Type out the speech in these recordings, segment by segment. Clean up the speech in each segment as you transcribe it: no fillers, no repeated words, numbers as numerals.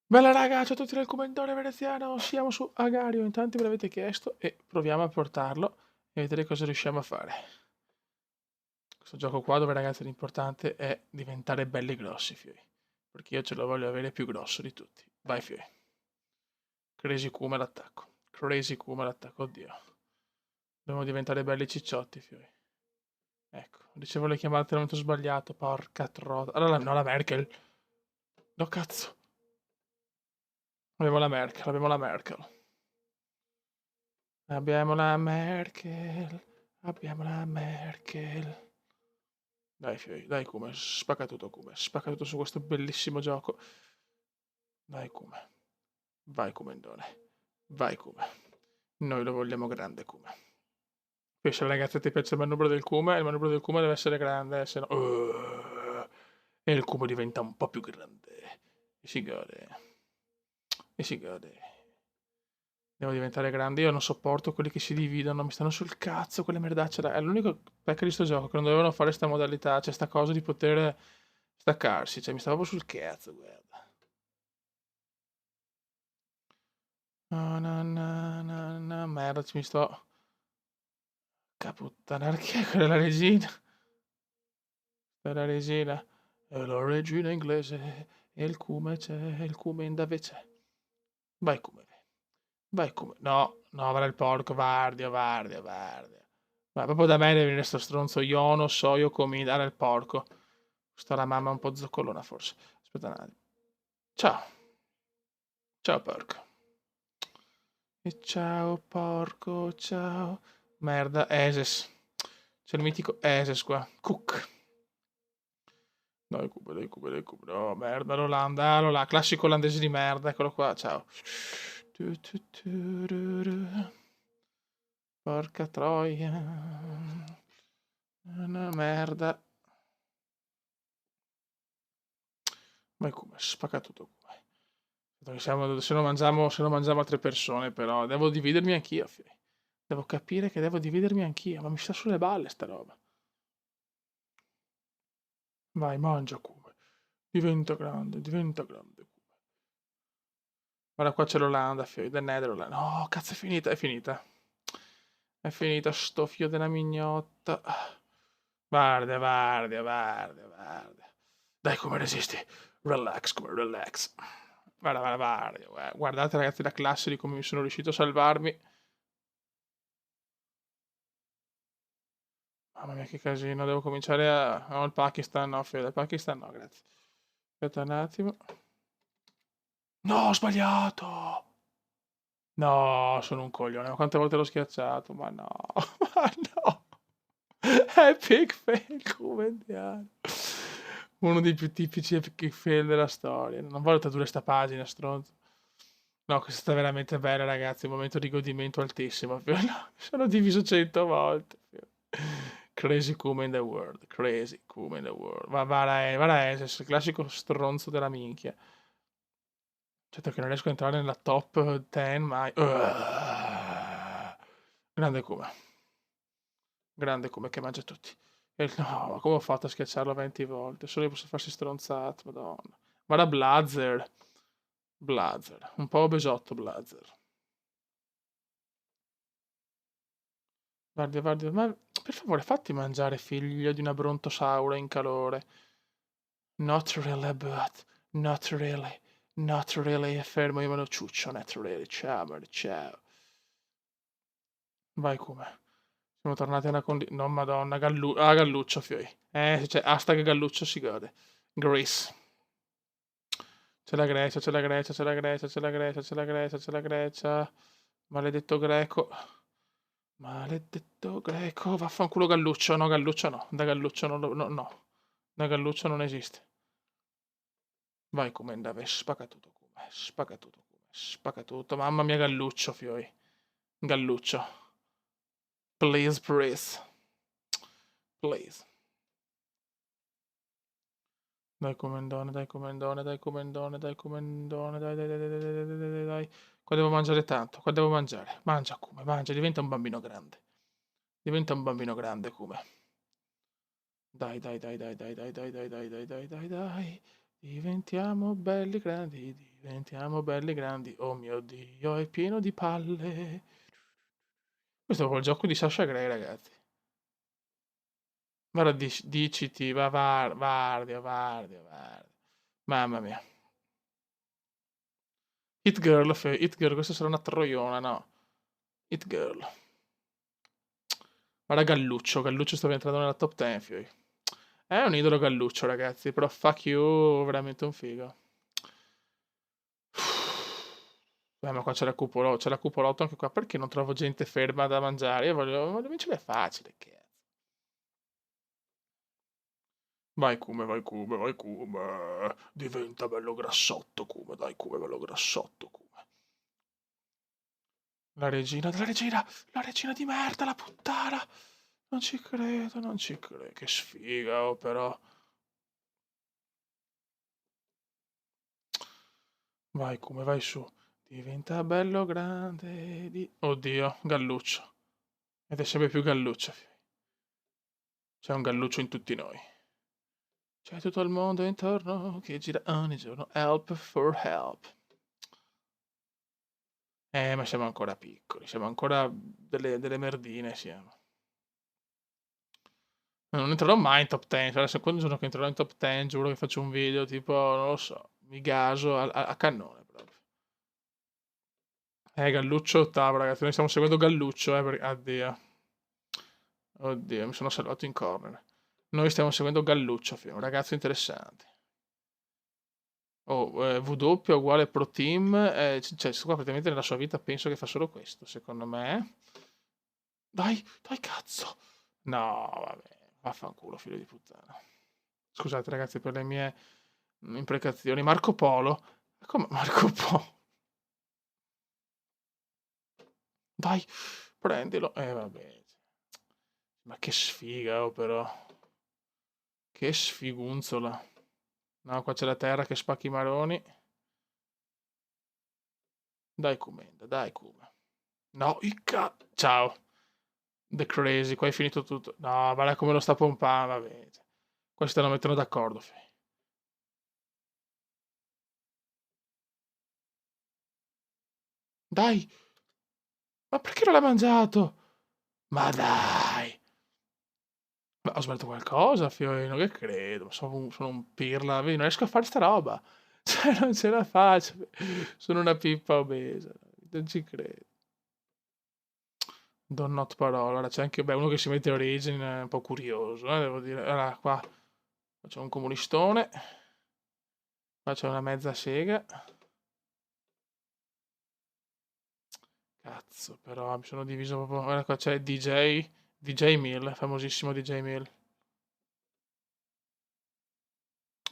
Bella raga, ciao a tutti del commentare veneziano, siamo su Agario, in tanti me l'avete chiesto e proviamo a portarlo e vedere cosa riusciamo a fare. Questo gioco qua dove ragazzi l'importante è diventare belli grossi, fioi, perché io ce lo voglio avere più grosso di tutti. Vai fioi, Crazy Kuma l'attacco, Crazy Kuma l'attacco, oddio. Dobbiamo diventare belli cicciotti, fioi. Ecco, ricevo le chiamate al momento sbagliato, porca trota. Allora, no, la Merkel. No, cazzo. Abbiamo la Merkel. Abbiamo la Merkel, abbiamo la Merkel. Dai, fioi, dai Come, spacca tutto su questo bellissimo gioco. Dai Come, vai Comendone, vai Come. Noi lo vogliamo grande Come. Poi se ragazzi ti piace il manubrio del Kuma deve essere grande, se no... e il Kuma diventa un po' più grande. E si gode. E si gode. Devo diventare grande. Io non sopporto quelli che si dividono, mi stanno sul cazzo quelle merdacce. È l'unico pecca di sto gioco, che non dovevano fare sta modalità, cioè sta cosa di poter staccarsi. Cioè mi stava proprio sul cazzo, guarda. No, no, no, no, no, merda, ci mi sto... Caputtanare, chi è quella la regina? È la regina. È la regina inglese. E il cume c'è, il cume in dove c'è. Vai come. Vai come. No, no, avrà il porco, Vardia, Vardia, Vardia. Ma proprio da me deve venire sto stronzo io non so io come dare il porco. Sta la mamma un po' zoccolona forse. Aspetta un attimo. Ciao. Ciao porco. E ciao porco, ciao. Merda, Eses. C'è il mitico Eses qua. Cook. Dai Cube, dai Cube, dai Cube. No, merda, l'Olanda, l'Olanda. Classico olandese di merda, eccolo qua, ciao. Porca troia. Una merda. Ma come? Spacca tutto come? Se non mangiamo altre persone, però, devo dividermi anch'io, fai. Devo capire che devo dividermi anch'io, ma mi sta sulle balle sta roba. Vai, mangia come. Diventa grande, diventa grande. Guarda qua c'è l'Olanda, fio, del Netherlands. No, cazzo, è finita, è finita. È finita sto fio della mignotta. Guarda, guarda, guarda, guarda. Dai, come resisti? Relax, come relax. Guarda, guarda, guarda. Guardate ragazzi la classe di come mi sono riuscito a salvarmi. Mamma mia che casino, devo cominciare a... No, il Pakistan no, Fede, il Pakistan no, grazie. Aspetta un attimo. No, ho sbagliato! No, sono un coglione, ma quante volte l'ho schiacciato? Ma no, ma no! Epic fail, come diavolo. Uno dei più tipici epic fail della storia. Non voglio tradurre sta pagina, stronzo. No, questa è stata veramente bella, ragazzi. Un momento di godimento altissimo. No, mi sono diviso 100 volte. Crazy Kuma in the world. Crazy Kuma in the world. Ma va il classico stronzo della minchia. Certo che non riesco a entrare nella top 10 mai. Grande Kuma. Grande Kuma che mangia tutti. No, ma come ho fatto a schiacciarlo 20 volte? Solo io posso farsi stronzate, madonna. Guarda Blazer. Blazer. Un po' obesotto Blazer. Guardi, guardi, ma per favore fatti mangiare figlio di una brontosaura in calore. Not really, but not really. Not really. È fermo, io me lo ciuccio, not really. Ciao, amore, ciao. Vai come? Siamo tornati a una condizione... No, madonna, Galluccio, fioi. Cioè, hashtag Galluccio si gode. Greece. C'è la Grecia, c'è la Grecia, c'è la Grecia, c'è la Grecia, c'è la Grecia, c'è la Grecia. Maledetto greco. Maledetto greco. Vaffanculo Galluccio. No, Galluccio no. Da Galluccio no. No. Da Galluccio non esiste. Vai come andava. Spacca tutto come. Spacca tutto come. Spacca tutto. Mamma mia, Galluccio, fioi. Galluccio. Please, please. Please. Dai comendone, dai comendone, dai comendone, dai comendone, dai, dai, dai, dai, dai, dai, dai, dai, dai. Qua devo mangiare tanto, qua devo mangiare. Mangia come, mangia, diventa un bambino grande. Diventa un bambino grande come. Dai, dai, dai, dai, dai, dai, dai, dai, dai, dai, dai, dai, dai. Diventiamo belli grandi, diventiamo belli grandi. Oh mio Dio, è pieno di palle. Questo è proprio il gioco di Sasha Grey, ragazzi. Guarda, diciti, va, Vardia, Vardia, Vardia. Mamma mia. Hit Girl, Hit Girl, questa sarà una troiona, no. Hit Girl. Guarda Galluccio, Galluccio sta entrando nella top 10, fioi. È un idolo Galluccio, ragazzi, però fuck you, veramente un figo. Ma qua c'è la cupolotto anche qua, perché non trovo gente ferma da mangiare? Io voglio vincere facile, cazzo. Vai Cume, vai Cume, vai Cume. Diventa bello grassotto, Cume, dai Cume, bello grassotto, Cume. La regina di merda, la puttana. Non ci credo, non ci credo. Che sfiga, oh, però. Vai, come vai su. Diventa bello grande. Oddio, Galluccio. Ed è sempre più Galluccio. C'è un Galluccio in tutti noi. C'è tutto il mondo intorno che gira ogni giorno. Help for help. Ma siamo ancora piccoli. Siamo ancora delle merdine, siamo. Non entrerò mai in top 10. Cioè, adesso quando giorno che entrerò in top 10, giuro che faccio un video tipo, non lo so, mi gaso a cannone proprio. Galluccio ottavo, ragazzi. Noi stiamo seguendo Galluccio, Addio. Oddio, mi sono salvato in corner. Noi stiamo seguendo Galluccio, un ragazzo interessante. Oh, W uguale Pro Team. Cioè, qua praticamente nella sua vita penso che fa solo questo, secondo me. Dai, dai, cazzo. No, vabbè. Vaffanculo, figlio di puttana. Scusate, ragazzi, per le mie imprecazioni. Marco Polo. Come Marco Polo? Dai, prendilo. Vabbè. Ma che sfiga, oh, però. Che sfigunzola. No, qua c'è la terra che spacchi i maroni. Dai, Comenda, dai, Kuma. No, ciao. The Crazy, qua è finito tutto. No, guarda come lo sta pompando, vabbè. Qua si stanno mettendo d'accordo, Dai, ma perché non l'ha mangiato? Ma dai. Ma ho sbagliato qualcosa, Fiorino, che credo. Sono un pirla, vedi, non riesco a fare sta roba. Cioè, non ce la faccio. Sono una pippa obesa. Non ci credo. Don not parola. Allora, c'è anche uno che si mette origine, è un po' curioso, devo dire. Allora, qua faccio un comunistone. Qua c'è una mezza sega. Cazzo, però mi sono diviso proprio. Guarda, qua c'è DJ Mill, famosissimo DJ Mill.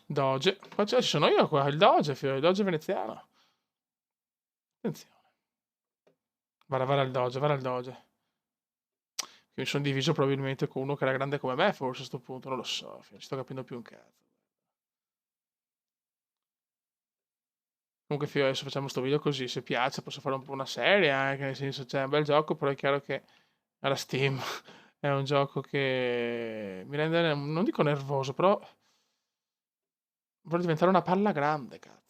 Doge. Qua ci sono io qua, il Doge, figlio, il Doge veneziano. Attenzione. Vada al Doge, vada al Doge. Io mi sono diviso probabilmente con uno che era grande come me, forse a sto punto, non lo so, figlio, ci sto capendo più un cazzo. Comunque, figlio, adesso facciamo sto video così, se piace posso fare un po' una serie, anche nel senso c'è un bel gioco, però è chiaro che alla Steam è un gioco che mi rende, non dico nervoso, però voglio diventare una palla grande, cazzo.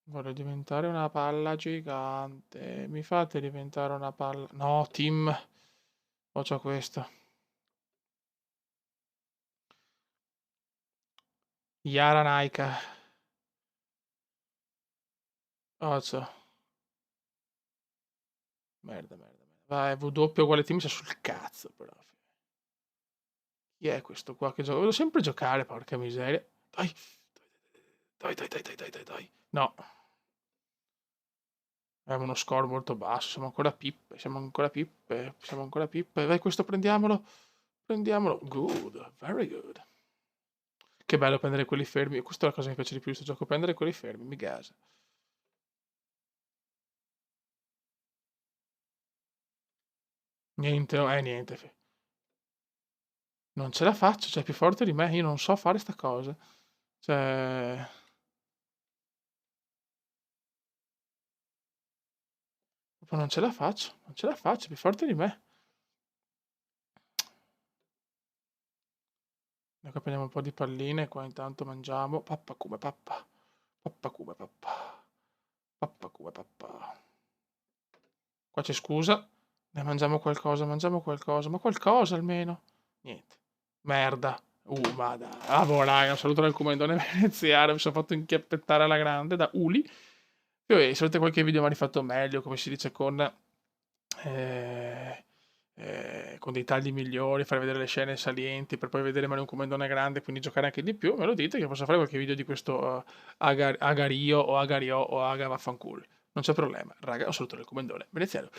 Voglio diventare una palla gigante. Mi fate diventare una palla. No, team. O c'ho questo. Yara Naika. Oh, c'ho. Merda, merda, merda. Vai, W uguale team c'è sul cazzo, però. Chi è questo qua che gioca? Devo sempre giocare, porca miseria. Dai. Dai, dai, dai, dai, dai, dai, dai. No. È uno score molto basso. Siamo ancora pippe. Siamo ancora pippe. Siamo ancora pippe. Vai, questo prendiamolo. Prendiamolo. Good. Very good. Che bello prendere quelli fermi. Questa è la cosa che mi piace di più di questo gioco. Prendere quelli fermi. Mi gasa. Niente, no, niente. Non ce la faccio. Cioè, è più forte di me. Io non so fare sta cosa. Cioè. Proprio non ce la faccio. Non ce la faccio. È più forte di me. Noi che prendiamo un po' di palline, qua intanto mangiamo. Pappa come pappa. Pappa come pappa. Pappa come pappa. Qua c'è scusa. Ne mangiamo qualcosa, ma qualcosa almeno. Niente. Merda. Ma dai. Ah, boh, raga, un saluto dal comandone veneziano. Mi sono fatto inchiappettare alla grande da Uli. Poi, se avete qualche video mi ha rifatto meglio, come si dice, con dei tagli migliori, far vedere le scene salienti per poi vedere male un comandone grande, quindi giocare anche di più, me lo dite che posso fare qualche video di questo Agario o Agario o Aga vaffanculo. Non c'è problema, raga, un saluto dal comandone veneziano.